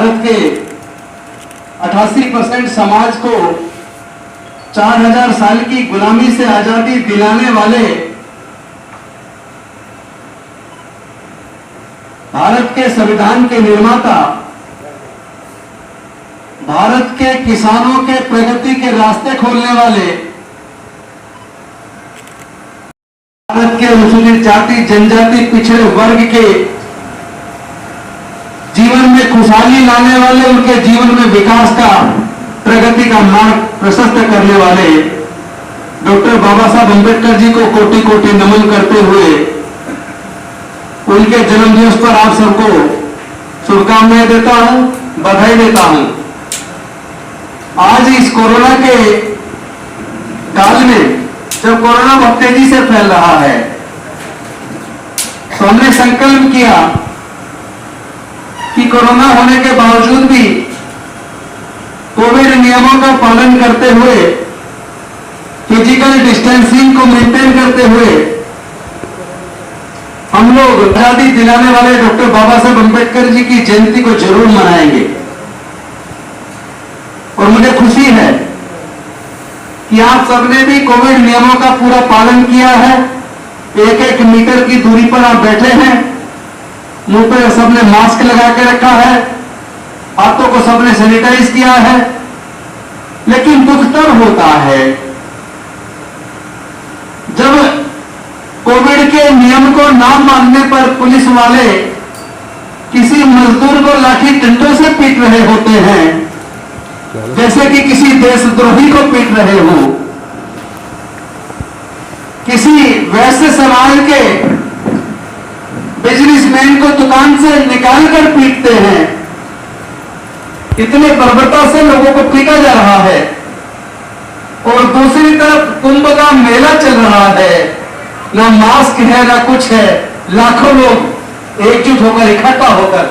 भारत के 88% समाज को 4000 साल की गुलामी से आजादी दिलाने वाले भारत के संविधान के निर्माता, भारत के किसानों के प्रगति के रास्ते खोलने वाले, भारत के अनुसूचित जाति जनजाति पिछड़े वर्ग के जीवन में खुशहाली लाने वाले, उनके जीवन में विकास का प्रगति का मार्ग प्रशस्त करने वाले डॉक्टर बाबा साहब अम्बेडकर जी को कोटि कोटि नमन करते हुए उनके जन्मदिवस पर आप सबको शुभकामनाएं देता हूं, बधाई देता हूं। आज इस कोरोना के काल में जब कोरोना बहुत तेजी से फैल रहा है तो हमने संकल्प किया कि कोरोना होने के बावजूद भी कोविड नियमों का पालन करते हुए, फिजिकल डिस्टेंसिंग को मेंटेन करते हुए हम लोग आजादी दिलाने वाले डॉक्टर बाबा साहब अम्बेडकर जी की जयंती को जरूर मनाएंगे। और मुझे खुशी है कि आप सबने भी कोविड नियमों का पूरा पालन किया है। 1-1 मीटर की दूरी पर आप बैठे हैं, मुंह पर सबने मास्क लगा के रखा है, हाथों को सबने सैनिटाइज किया है। लेकिन दुख तब होता है जब कोविड के नियम को ना मानने पर पुलिस वाले किसी मजदूर को लाठी डंडों से पीट रहे होते हैं, जैसे कि किसी देशद्रोही को पीट रहे हो। किसी वैसे समाज के बिजनेसमैन को दुकान से निकाल कर पीटते हैं। इतने बर्बरता से लोगों को पीटा जा रहा है और दूसरी तरफ कुंभ का मेला चल रहा है, ना मास्क है ना कुछ है, लाखों लोग एकजुट होकर इकट्ठा होकर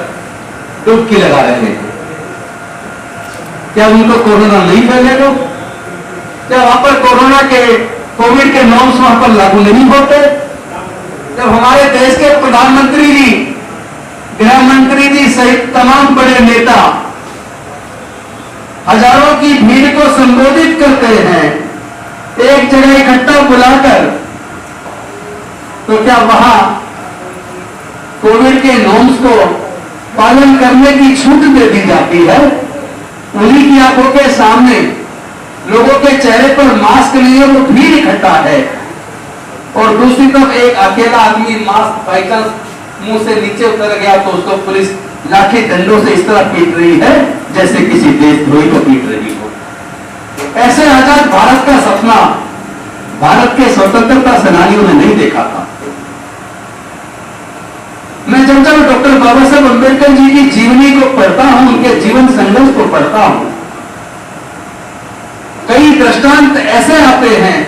डुबकी लगा रहे हैं। क्या उनको कोरोना नहीं फैलेगा? क्या वहां पर कोविड के नॉर्म्स वहां पर लागू नहीं होते? जब हमारे देश के प्रधानमंत्री जी, गृह मंत्री जी सहित तमाम बड़े नेता हजारों की भीड़ को संबोधित करते हैं एक जगह इकट्ठा बुलाकर, तो क्या वहां कोविड के नॉर्म्स को पालन करने की छूट दे दी जाती है? उन्हीं की आंखों के सामने लोगों के चेहरे पर मास्क नहीं है तो भीड़ इकट्ठा है, और दूसरी तरफ एक अकेला आदमी मास्क बाइचांस मुंह से नीचे उतर गया तो उसको पुलिस लाठी डंडों से इस तरह पीट रही है जैसे किसी देशद्रोही को पीट रही हो। ऐसे आजाद भारत का सपना भारत के स्वतंत्रता सेनानियों ने नहीं देखा था। मैं जब जब डॉक्टर बाबा साहब अम्बेडकर जी की जीवनी को पढ़ता हूं, उनके जीवन संघर्ष को पढ़ता हूं, कई दृष्टांत ऐसे आते हैं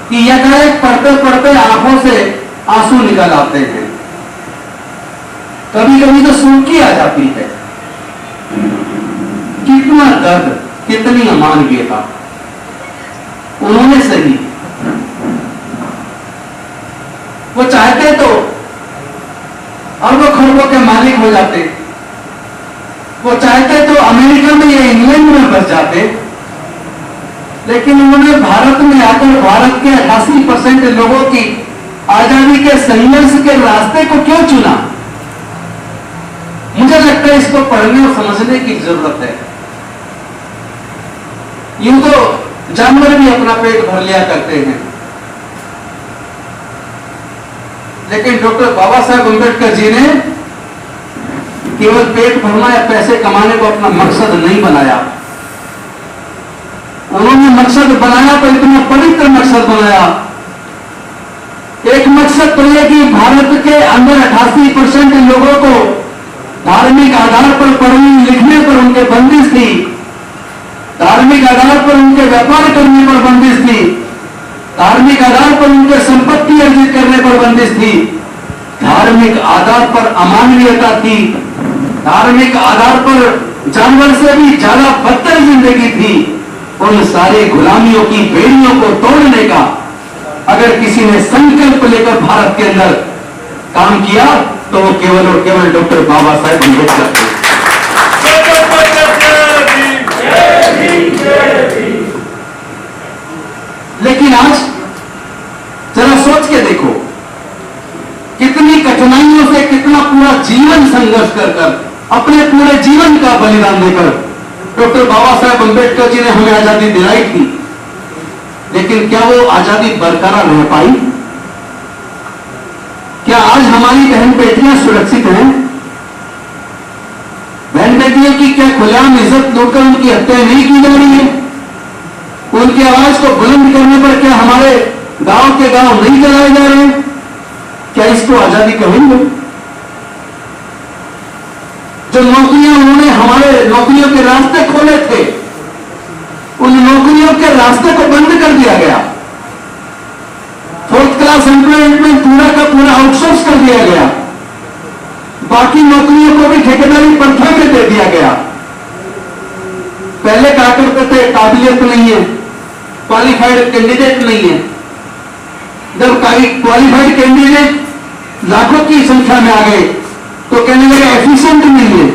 कि यकाएक पढ़ते पढ़ते आंखों से आंसू निकल आते हैं। कभी कभी तो सूखी आ जाती है। कितना दर्द, कितनी अमानवीयता उन्होंने सही। वो चाहते तो अरबों खरबों के मालिक हो जाते, वो चाहते तो अमेरिका में या इंग्लैंड में बस जाते, लेकिन उन्होंने भारत में आकर भारत के 88% लोगों की आजादी के संघर्ष के रास्ते को क्यों चुना? मुझे लगता है इसको पढ़ने और समझने की जरूरत है। यूं तो जानवर भी अपना पेट भर लिया करते हैं, लेकिन डॉक्टर बाबा साहब अम्बेडकर जी ने केवल पेट भरना या पैसे कमाने को अपना मकसद नहीं बनाया। उन्होंने मकसद बनाया तो इतना पवित्र मकसद बनाया। एक मकसद तो यह कि भारत के अंदर 88% लोगों को धार्मिक आधार पर पढ़ने लिखने पर उनके बंदिश थी, धार्मिक आधार पर उनके व्यापार करने पर बंदिश थी, धार्मिक आधार पर उनके संपत्ति अर्जित करने पर बंदिश थी, धार्मिक आधार पर अमानवीयता थी, धार्मिक आधार पर जानवर से भी ज्यादा बदतर जिंदगी थी। उन सारे गुलामियों की बेड़ियों को तोड़ने का अगर किसी ने संकल्प लेकर भारत के अंदर काम किया तो वो केवल और केवल डॉक्टर बाबा साहेब अम्बेडकर थे। लेकिन आज जरा सोच के देखो, कितनी कठिनाइयों से, कितना पूरा जीवन संघर्ष कर अपने पूरे जीवन का बलिदान देकर डॉक्टर बाबा साहेब अम्बेडकर जी ने हमें आजादी दिलाई थी। लेकिन क्या वो आजादी बरकरार रह पाई? क्या आज हमारी बहन बेटियां सुरक्षित हैं? बहन बेटियों की क्या खुलेआम इज्जत लूटकर उनकी हत्या नहीं की जा रही है? उनकी आवाज को बुलंद करने पर क्या हमारे गांव के गांव नहीं जलाए जा रहे हैं? क्या इसको आजादी कहेंगे? जो नौकरियां उन्होंने हमारे नौकरियों के रास्ते खोले थे, उन नौकरियों के रास्ते को बंद कर दिया गया। 4th क्लास एम्प्लॉयमेंट में पूरा का पूरा आउटसोर्स कर दिया गया। बाकी नौकरियों को भी ठेकेदारी प्रथा में दे दिया गया। पहले कहा करते थे काबिलियत नहीं है, क्वालिफाइड कैंडिडेट नहीं है। जब क्वालिफाइड कैंडिडेट लाखों की संख्या में आ गए तो कहने लगे एफिशिएंट नहीं है।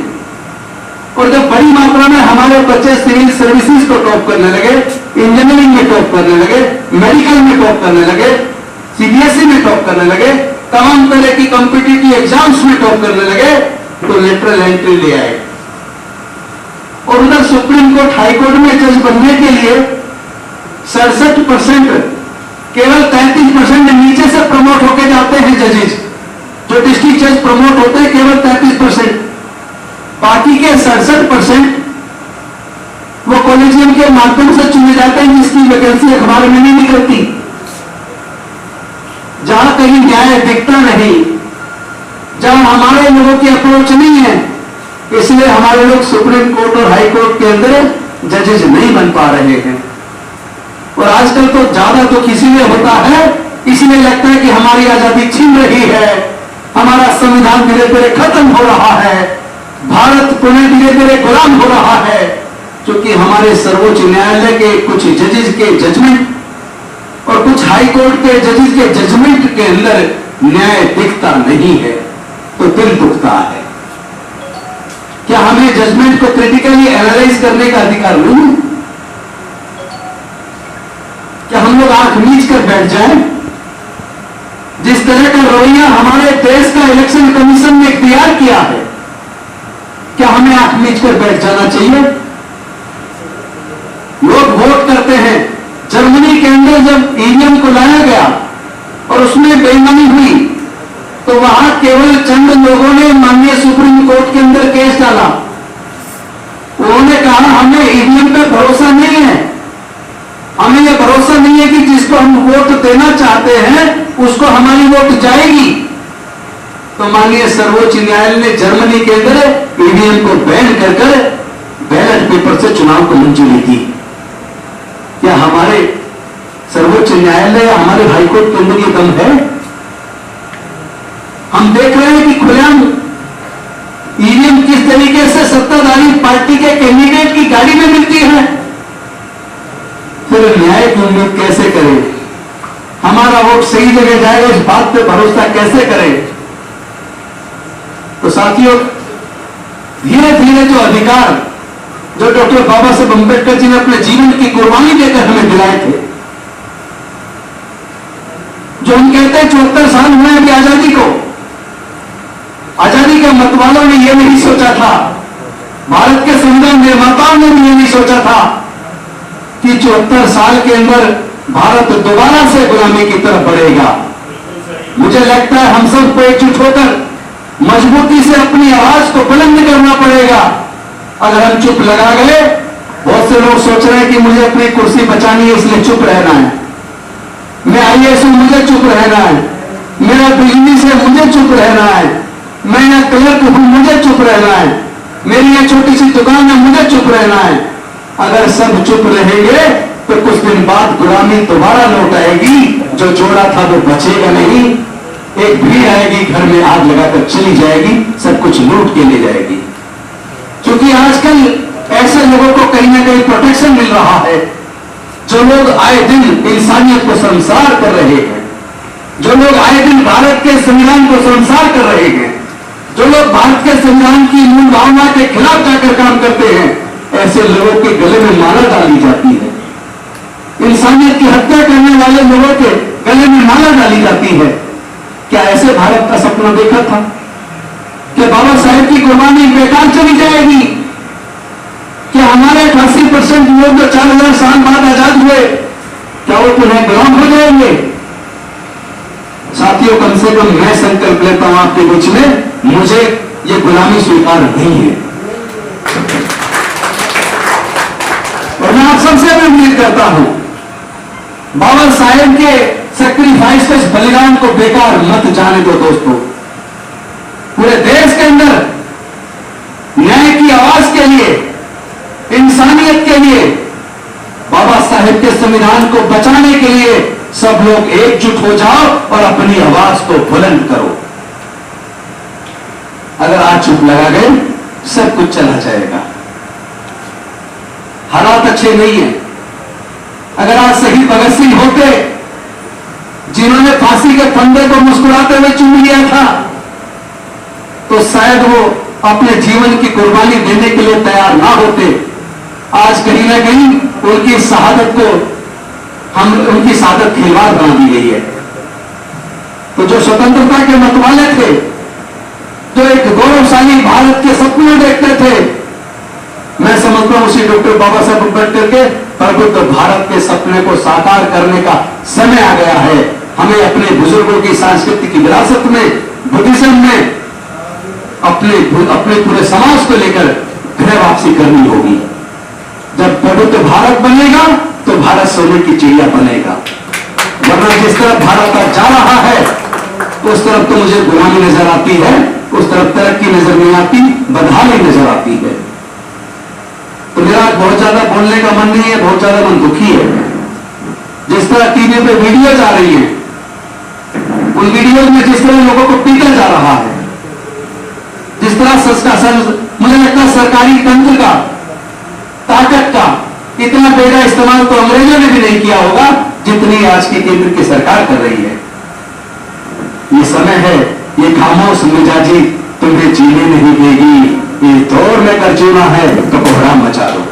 और जब बड़ी मात्रा में हमारे बच्चे सिविल सर्विसेज को टॉप करने लगे, इंजीनियरिंग में टॉप करने लगे, मेडिकल में टॉप करने लगे, सीबीएसई में टॉप करने लगे, तमाम तरह की कॉम्पिटिटिव एग्जाम्स में टॉप करने लगे, तो लेटरल एंट्री ले आए। और उधर सुप्रीम कोर्ट, हाई कोर्ट में जज बनने के लिए 67%, केवल 33% नीचे से प्रमोट होकर जाते हैं जजेज। जो डिस्ट्रिक्ट जज प्रमोट होते हैं केवल 33%, बाकी के 67% वो कॉलेजियम के माध्यम से चुने जाते हैं, जिसकी वैकेंसी अखबार में नहीं निकलती। जहां कहीं न्याय दिखता नहीं, जहां हमारे लोगों की अप्रोच नहीं है, इसलिए हमारे लोग सुप्रीम कोर्ट और हाई कोर्ट के अंदर जजेज नहीं बन पा रहे हैं। और आजकल तो ज्यादा दुख इसीलिए होता है, इसलिए लगता है कि हमारी आजादी छीन रही है, हमारा संविधान धीरे धीरे खत्म हो रहा है, भारत पुनः धीरे धीरे गुलाम हो रहा है, क्योंकि हमारे सर्वोच्च न्यायालय के कुछ जजेज के जजमेंट और कुछ हाई कोर्ट के जजेज के जजमेंट के अंदर न्याय दिखता नहीं है, तो दिल दुखता है। क्या हमें जजमेंट को क्रिटिकली एनालाइज करने का अधिकार नहीं है? क्या हम लोग आंख मीच कर बैठ जाएं? जिस तरह का रवैया हमारे देश का इलेक्शन कमीशन ने इख्तियार किया है, क्या हमें आंख मीच कर बैठ जाना चाहिए? लोग वोट करते हैं। जर्मनी के अंदर जब ईवीएम को लाया गया और उसमें बेईमानी हुई, तो वहां केवल चंद लोगों ने माननीय सुप्रीम कोर्ट के अंदर केस डाला। उन्होंने कहा हमें ईवीएम पे भरोसा नहीं है, हमें यह भरोसा नहीं है कि जिसको हम वोट देना चाहते हैं उसको हमारी वोट जाएगी। तो माननीय सर्वोच्च न्यायालय ने जर्मनी के अंदर ईवीएम को बैन कर बैलेट पेपर से चुनाव को मंजूरी दी। क्या हमारे सर्वोच्च न्यायालय या हमारे हाईकोर्ट के अंदर ये दम है? हम देख रहे हैं कि खुलेआम ईवीएम किस तरीके से सत्ताधारी पार्टी के कैंडिडेट की गाड़ी में मिलती है। फिर न्याय की उम्मीद कैसे करें? हमारा वोट सही जगह जाएगा, इस बात पे भरोसा कैसे करें? तो साथियों, धीरे धीरे जो अधिकार जो डॉक्टर बाबा साहेब अम्बेडकर जी ने अपने जीवन की कुर्बानी देकर हमें दिलाए थे, जो हम कहते हैं 74 साल हुए अभी आजादी को, आजादी के मतवालों ने यह नहीं सोचा था, भारत के संविधान निर्माताओं ने भी यह नहीं सोचा था कि 74 साल के अंदर भारत दोबारा से गुलामी की तरफ बढ़ेगा। मुझे लगता है हम सबको एकजुट होकर मजबूती से अपनी आवाज को बुलंद करना पड़ेगा। अगर हम चुप लगा गए, बहुत से लोग सोच रहे हैं कि मुझे अपनी कुर्सी बचानी है इसलिए चुप रहना है, मैं आईएएस हूं मुझे चुप रहना है, मेरा बिजली से मुझे चुप रहना है, मैं यहां क्लर्क हूं मुझे चुप रहना है, मेरी यहां छोटी सी दुकान है मुझे चुप रहना है। अगर सब चुप रहेंगे तो कुछ दिन बाद गुलामी दोबारा लौट आएगी, जो जोड़ा था वो बचेगा नहीं। एक भीड़ आएगी, घर में आग लगाकर चली जाएगी, सब कुछ लूट के ले जाएगी। क्योंकि आजकल ऐसे लोगों को कहीं ना कहीं प्रोटेक्शन मिल रहा है, जो लोग आए दिन इंसानियत को संसार कर रहे हैं, जो लोग आए दिन भारत के संविधान को संसार कर रहे हैं, जो लोग भारत के संविधान की मूल भावना के खिलाफ जाकर काम करते हैं, ऐसे लोगों के गले में माला डाली जाती है। इंसानियत की हत्या करने वाले लोगों के गले में माला डाली जाती है। क्या ऐसे भारत का सपना देखा था कि बाबा साहेब की कुर्बानी बेकार चली जाएगी? क्या हमारे 88% लोग जो 4000 साल बाद आजाद हुए, क्या वो पुनः गुलाम हो जाएंगे? साथियों, कम से कम मैं संकल्प लेता हूं आपके बीच में, मुझे ये गुलामी स्वीकार नहीं है। और मैं आप सबसे भी उम्मीद करता हूं, बाबा साहेब के सैक्रिफाइस के बलिदान को बेकार मत जाने दो दोस्तों। पूरे देश के अंदर न्याय की आवाज के लिए, इंसानियत के लिए, बाबा साहेब के संविधान को बचाने के लिए सब लोग एकजुट हो जाओ और अपनी आवाज को बुलंद करो। अगर आज चुप लगा गए, सब कुछ चला जाएगा। हालात अच्छे नहीं है। अगर आज शहीद भगत सिंह होते, जिन्होंने फांसी के फंदे को मुस्कुराते हुए चूम लिया था, तो शायद वो अपने जीवन की कुर्बानी देने के लिए तैयार ना होते। आज कहीं ना कहीं उनकी शहादत को उनकी शहादत खिलवाड़ बना दी गई है। तो जो स्वतंत्रता के मतवाले थे, जो एक गौरवशाली भारत के सपने देखते थे, मैं समझता हूं उसी डॉक्टर बाबा साहब अम्बेडकर के प्रबुद्ध भारत के सपने को साकार करने का समय आ गया है। हमें अपने बुजुर्गों की सांस्कृतिक विरासत में, बुद्धिज्म में अपने पूरे समाज को लेकर गृह वापसी करनी होगी। जब प्रबुद्ध भारत बनेगा तो भारत सोने की चिड़िया बनेगा। वरना जिस तरफ भारत अब जा रहा है, उस तरफ तो मुझे गुलामी नजर आती है, उस तरफ तरक्की नजर नहीं आती, बदहाली नजर आती है। तो मेरा बहुत ज्यादा बोलने का मन नहीं है, बहुत ज्यादा मन दुखी है। जिस तरह टीवी पे वीडियो आ रही है, उन वीडियो में जिस तरह लोगों को पीटा जा रहा है, जिस तरह मुझे लगता है सरकारी तंत्र का, ताकत का इतना बेड़ा इस्तेमाल तो अंग्रेजों ने भी नहीं किया होगा जितनी आज की केंद्र की सरकार कर रही है। ये समय है, ये खामोश मिजाजी तुम्हें जीने नहीं देगी। ये दौर में कर जीना है तो कोहराम मचा दो।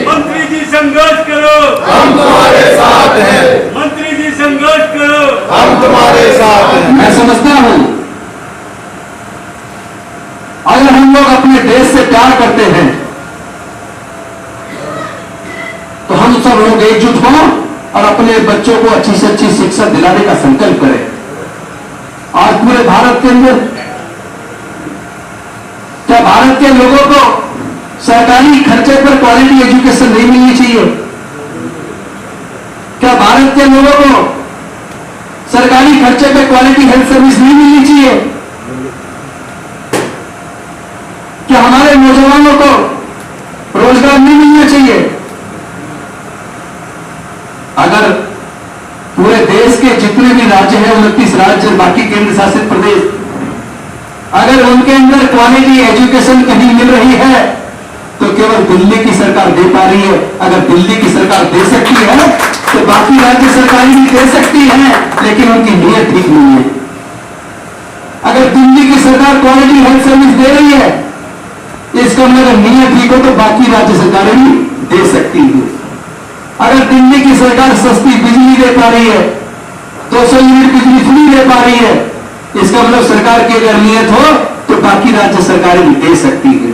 मंत्री जी संघर्ष करो, हम तुम्हारे साथ हैं। मंत्री जी संघर्ष करो, हम तुम्हारे साथ हैं। मैं समझता हूं, अगर हम लोग अपने देश से प्यार करते हैं तो हम सब लोग एकजुट हों और अपने बच्चों को अच्छी से अच्छी शिक्षा दिलाने का संकल्प करें। आज पूरे भारत के अंदर क्या भारत के लोगों को सरकारी खर्चे पर क्वालिटी एजुकेशन नहीं मिलनी चाहिए? क्या भारत के लोगों को सरकारी खर्चे पर क्वालिटी हेल्थ सर्विस नहीं मिलनी चाहिए? क्या हमारे नौजवानों को रोजगार नहीं मिलना चाहिए? अगर पूरे देश के जितने भी राज्य हैं, 29 राज्य, बाकी केंद्र शासित प्रदेश, अगर उनके अंदर क्वालिटी एजुकेशन कहीं मिल रही है तो केवल दिल्ली की सरकार दे पा रही है। अगर दिल्ली की सरकार दे सकती है तो बाकी राज्य सरकारें भी दे सकती हैं, लेकिन उनकी नीयत ठीक नहीं है। अगर दिल्ली की सरकार क्वालिटी हेल्थ सर्विस दे रही है, इसका मतलब नीयत ठीक हो तो बाकी राज्य सरकारें भी दे सकती है। अगर दिल्ली की सरकार सस्ती बिजली दे पा रही है, 200 यूनिट बिजली फ्री दे पा रही है, इसका मतलब सरकार की अगर नीयत हो तो बाकी राज्य सरकारें भी दे सकती है।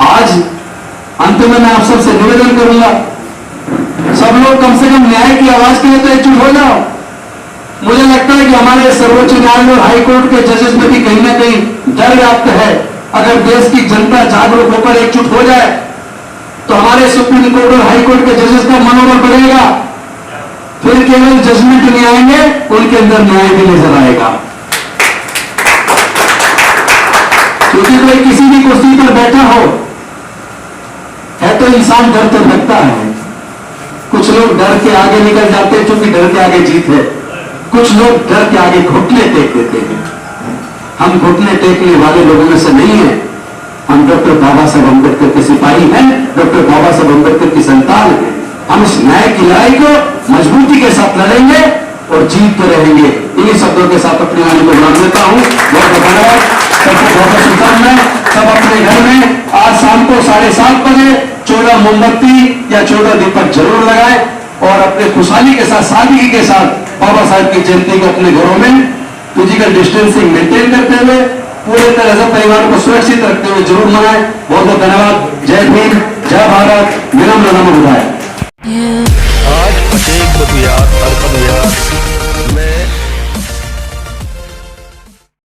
आज अंत में मैं आप सबसे निवेदन करूंगा, सब लोग कम से कम न्याय की आवाज के लिए तो एकजुट हो जाओ। मुझे लगता है कि हमारे सर्वोच्च न्यायालय और हाईकोर्ट के जजेस में भी कहीं ना कहीं डर व्याप्त है। अगर देश की जनता जागरूक होकर एकजुट हो जाए तो हमारे सुप्रीम कोर्ट और हाईकोर्ट के जजेस का मनोबल बढ़ेगा। फिर केवल जजमेंट नहीं आएंगे, उनके अंदर न्याय भी नजर आएगा। क्योंकि कोई किसी भी कुर्सी पर बैठा हो है तो इंसान डर तो लगता है। कुछ लोग डर के आगे निकल जाते हैं क्योंकि डर के आगे जीत है। कुछ लोग डर के आगे घुटने टेक देते हैं। हम घुटने टेकने वाले लोगों में से नहीं है। हम डॉक्टर बाबा साहब अम्बेडकर के सिपाही हैं, डॉक्टर बाबा साहब अम्बेडकर की संतान हैं। हम इस न्याय की लड़ाई को मजबूती के साथ लड़ेंगे और जीतते रहेंगे। इन्हीं शब्दों के साथ अपनी वाणी को विराम देता हूं। बहुत बहुत धन्यवाद, सबको बहुत बहुत शुभकामनाएं। सब अपने घर में आज शाम को 7:30 बजे 14 मोमबत्ती या 14 दीपक जरूर लगाएं और अपने खुशहाली के साथ, सादगी के साथ बाबा साहब की जयंती को अपने घरों में फिजिकल डिस्टेंसिंग मेंटेन करते हुए पूरे तरह से परिवार को सुरक्षित रखते हुए जरूर मनाएं। बहुत बहुत धन्यवाद। जय भीम, जय भारत, विनम्र नमो बुधाय।